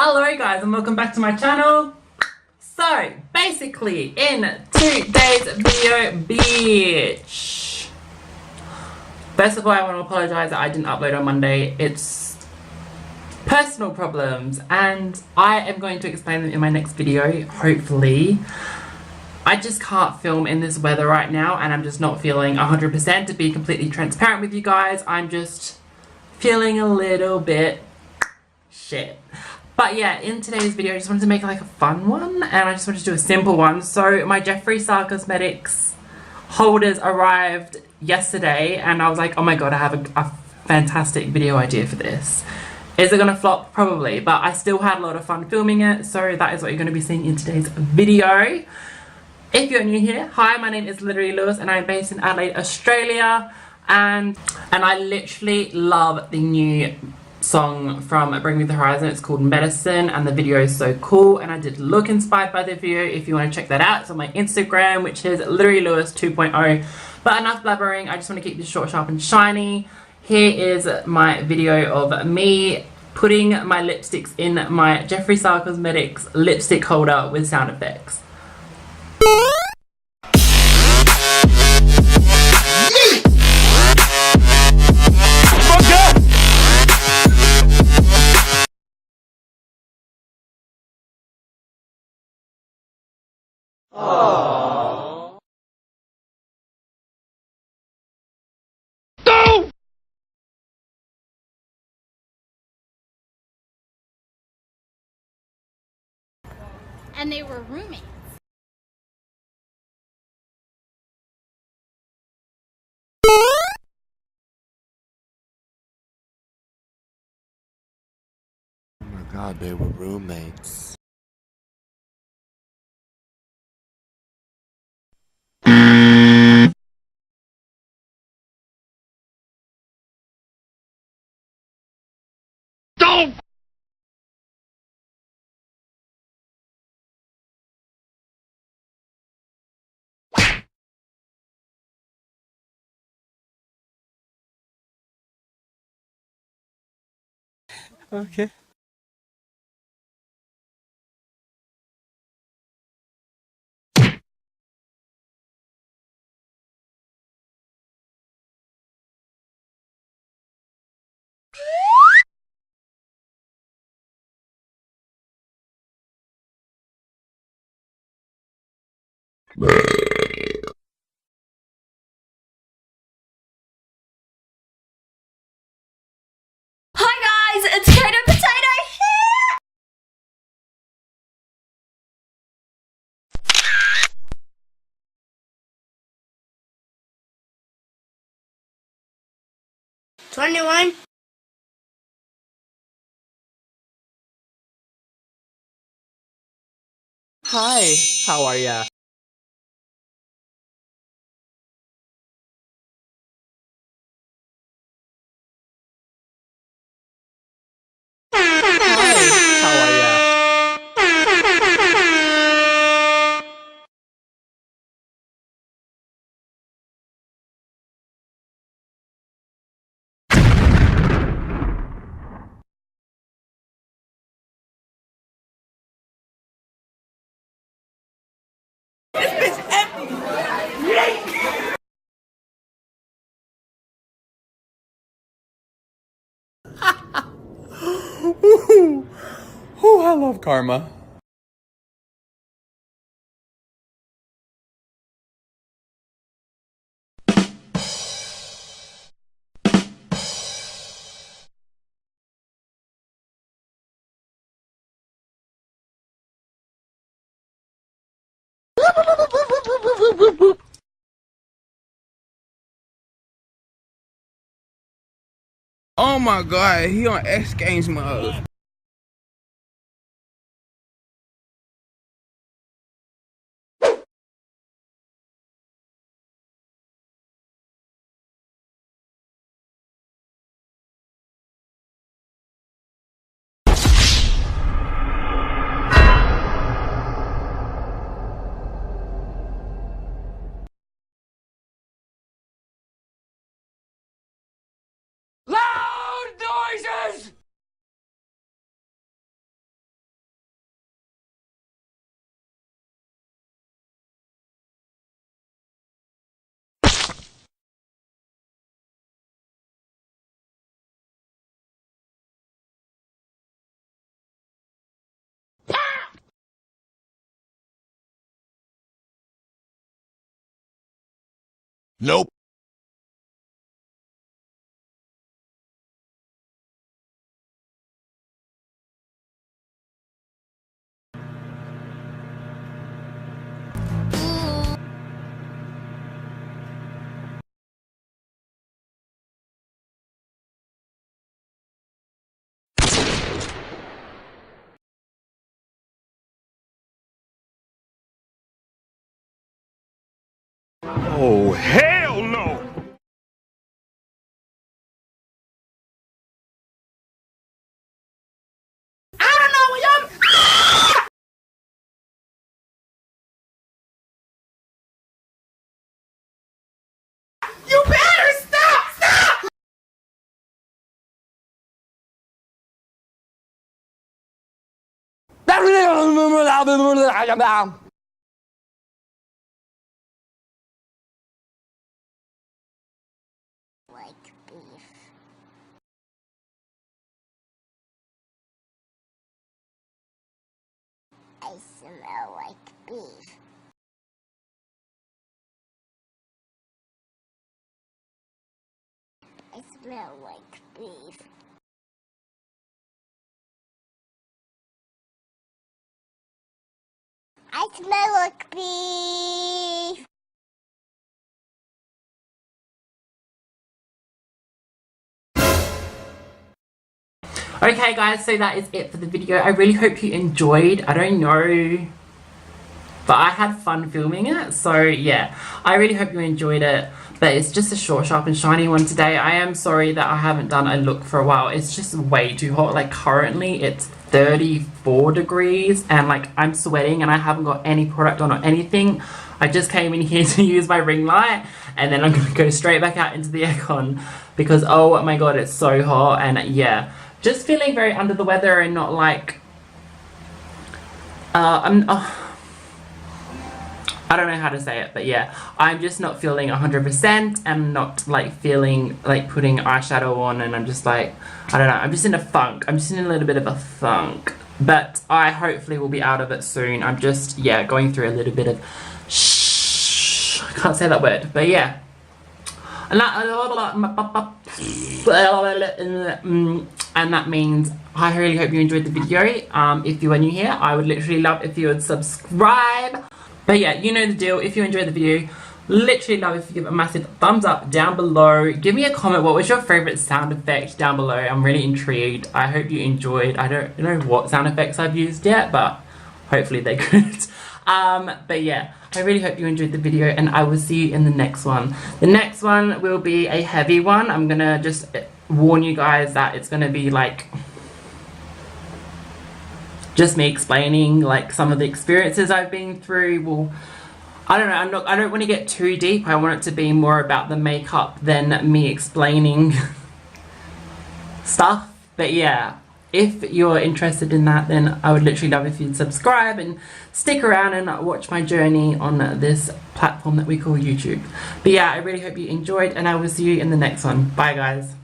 Hello guys and welcome back to my channel. So basically in today's video, bitch. First of all, I want to apologize that I didn't upload on Monday. It's personal problems and I am going to explain them in my next video, hopefully. I just can't film in this weather right now and I'm just not feeling 100% to be completely transparent with you guys. I'm just feeling a little bit shit. But yeah, in today's video I just wanted to make like a fun one and I just wanted to do a simple one. So my Jeffree Cosmetics holders arrived yesterday and I was like, oh my god, I have a fantastic video idea for this. Is it gonna flop? Probably, but I still had a lot of fun filming it, so that is what you're gonna be seeing in today's video. If you're new here, hi, my name is literally Lewis and I'm based in Adelaide, Australia, and I literally love the new song from Bring Me the Horizon. It's called Medicine and the video is so cool and I did look inspired by the video. If you want to check that out, it's on my Instagram, which is literally Lewis 2.0. But enough blabbering, I just want to keep this short, sharp and shiny. Here is my video of me putting my lipsticks in my Jeffree Cosmetics lipstick holder with sound effects. Aww. No! And they were roommates. Oh my god, they were roommates. Don't! Okay. Hi guys, it's Potato Potato here! $21. Hi, how are ya? Hi, how are ya? Oh, I love karma. Oh my god, he on X Games mode. Loud noises! Nope. Oh, hell no! You better stop! Stop! Like beef. I smell like beef. I smell like beef. I smell like beef. Okay guys, so that is it for the video. I really hope you enjoyed. I don't know, but I had fun filming it, so yeah, I really hope you enjoyed it. But it's just a short, sharp and shiny one today. I am sorry that I haven't done a look for a while. It's just way too hot. Like currently it's 34 degrees and like I'm sweating and I haven't got any product on or anything. I just came in here to use my ring light and then I'm gonna go straight back out into the aircon because oh my god, it's so hot. And yeah, just feeling very under the weather and not like I don't know how to say it, but yeah, I'm just not feeling 100% and not like feeling like putting eyeshadow on, and I'm just like, I don't know, I'm just in a funk. I'm just in a little bit of a funk, but I hopefully will be out of it soon. I'm just, yeah, going through a little bit of I can't say that word, but yeah. And that means I really hope you enjoyed the video. If you are new here, I would literally love if you would subscribe. But yeah, you know the deal. If you enjoyed the video, literally love if you give it a massive thumbs up down below. Give me a comment. What was your favorite sound effect down below? I'm really intrigued. I hope you enjoyed. I don't know what sound effects I've used yet, but hopefully they're good. But yeah, I really hope you enjoyed the video and I will see you in the next one. The next one will be a heavy one. I'm gonna just warn you guys that it's gonna be like just me explaining like some of the experiences I've been through. Well, I don't know, I don't want to get too deep. I want it to be more about the makeup than me explaining stuff. But yeah, if you're interested in that, then I would literally love if you'd subscribe and stick around and watch my journey on this platform that we call YouTube. But yeah, I really hope you enjoyed and I will see you in the next one. Bye guys.